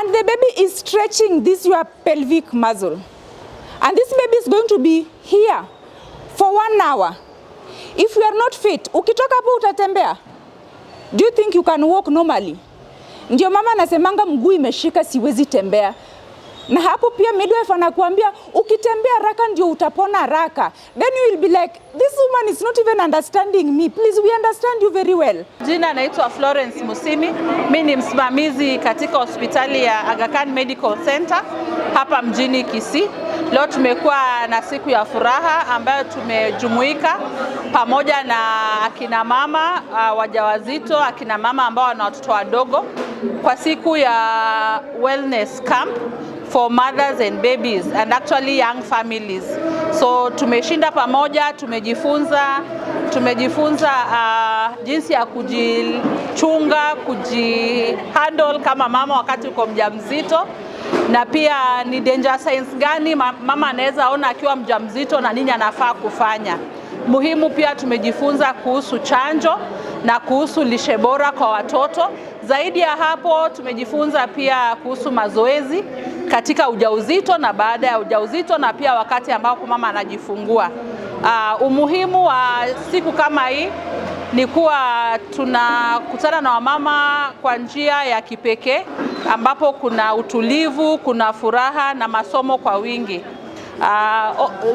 and the baby is stretching this your pelvic muscle, and this baby is going to be here for 1 hour. If you are not fit, ukitoka hapo utatembea? Do you think you can walk normally? Ndio mama anasemanga mguu imeshika siwezi tembea. Na hapo pia midwife anakuambia ukitembea haraka ndio utapona haraka. Then you will be like, this woman is not even understanding me. Please, we understand you very well. Jina naitwa Florence Musimi. Mimi ni msimamizi katika hospitali ya Aga Khan Medical Center hapa mjini Kisii. Leo tumekuwa na siku ya furaha ambayo tumejumuika pamoja na akina mama wajawazito, akina mama ambao wana watoto wadogo kwa siku ya wellness camp for mothers and babies and actually young families. So tumeshinda pamoja, tumejifunza jinsi ya kujichunga, kujihandle kama mama wakati uko mjamzito, na pia ni danger signs gani mama anaweza ona akiwa mjamzito na nini anafaa kufanya. Muhimu pia tumejifunza kuhusu chanjo na kuhusu lishe bora kwa watoto. Zaidi ya hapo tumejifunza pia kuhusu mazoezi katika ujauzito na baada ya ujauzito na pia wakati ambapo mama anajifungua. Umuhimu wa siku kama hii ni kuwa tunakutana na wamama kwa njia ya kipekee ambapo kuna utulivu, kuna furaha na masomo kwa wingi.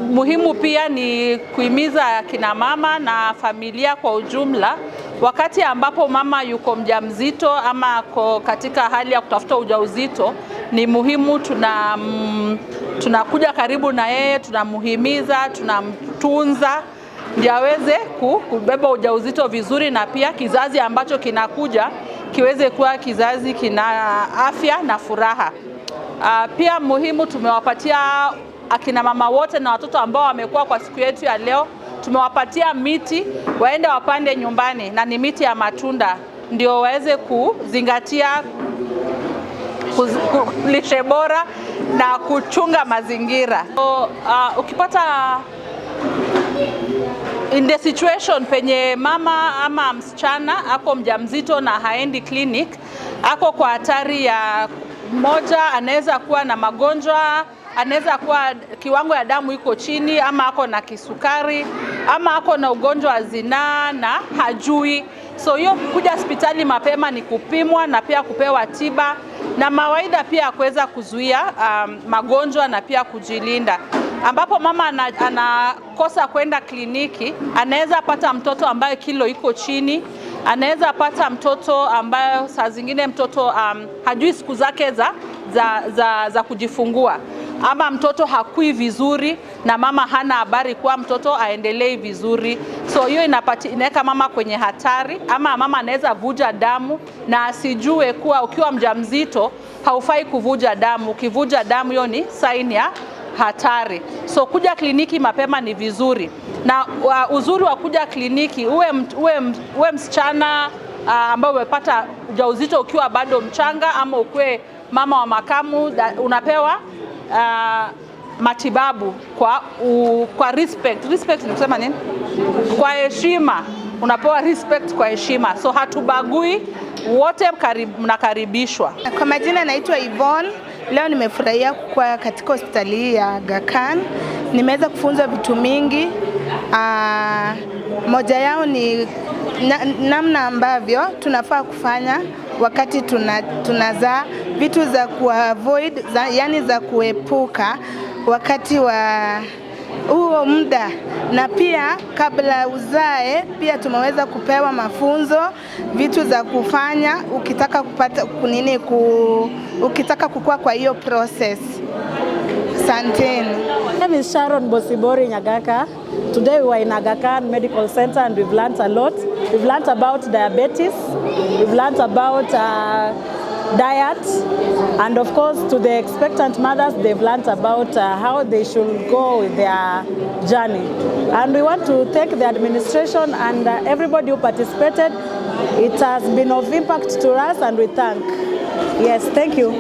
Muhimu pia ni kuhimiza kina mama na familia kwa ujumla, wakati ambapo mama yuko mjamzito ama katika hali ya kutafuta ujauzito, ni muhimu tunakuja karibu na yeye, tunamuhimiza, tunamtunza ndio aweze kubeba ujauzito vizuri, na pia kizazi ambacho kinakuja kiweze kuwa kizazi kina afya na furaha. Pia muhimu tumewapatia akina mama wote na watoto ambao wamekuwa kwa siku yetu ya leo, tumewapatia miti waende wapande nyumbani, na ni miti ya matunda ndio waweze kuzingatia lishe bora na kuchunga mazingira. So, ukipata in the situation penye mama ama msichana ako mjamzito na haendi clinic, ako kwa hatari ya moja, anaweza kuwa na magonjwa, anaweza kuwa kiwango ya damu iko chini, ama ako na kisukari, ama ako na ugonjwa wa zinaa na hajui. So hiyo kuja hospitali mapema ni kupimwa na pia kupewa tiba na mawaida pia kuweza kuzuia magonjwa na pia kujilinda. Ambapo mama anakosa kwenda kliniki, anaweza pata mtoto ambaye kilo iko chini, anaweza pata mtoto ambaye saa zingine mtoto hajui siku zake za kujifungua, ama mtoto hakui vizuri na mama hana habari kuwa mtoto aendelee vizuri. So hiyo inaweka mama kwenye hatari, ama mama anaweza vuja damu na asijue kuwa ukiwa mjamzito haufai kuvuja damu. Ukivuja damu hiyo ni sign ya hatari. So kuja kliniki mapema ni vizuri, na uzuri wa kuja kliniki uwe msichana ambao umepata ujauzito ukiwa bado mchanga, ama ukue mama wa makamu, unapewa matibabu kwa respect. Respect ni kusema nini? Kwa heshima. Unapewa respect kwa heshima. So hatubagui, wote mnakaribishwa. Kwa majina naitwa Yvonne. Leo nimefurahia kuwa katika hospitali ya Aga Khan. Nimeweza kufunzwa vitu mingi. Moja yao ni namna ambavyo tunafaa kufanya wakati tunazaa, vitu za kuavoid, yani za kuepuka wakati wa huo muda, na pia kabla uzae pia tumeweza kupewa mafunzo, vitu za kufanya ukitaka kupata ukitaka kukua kwa hiyo process. Asanteni. My name is Sharon Bosibori Nyagaka. Today we were in Aga Khan Medical Center and we've learned a lot. We've learned about diabetes, we've learned about diet, and of course to the expectant mothers they've learned about how they should go with their journey. And we want to thank the administration and everybody who participated. It has been of impact to us and we thank. Yes, thank you.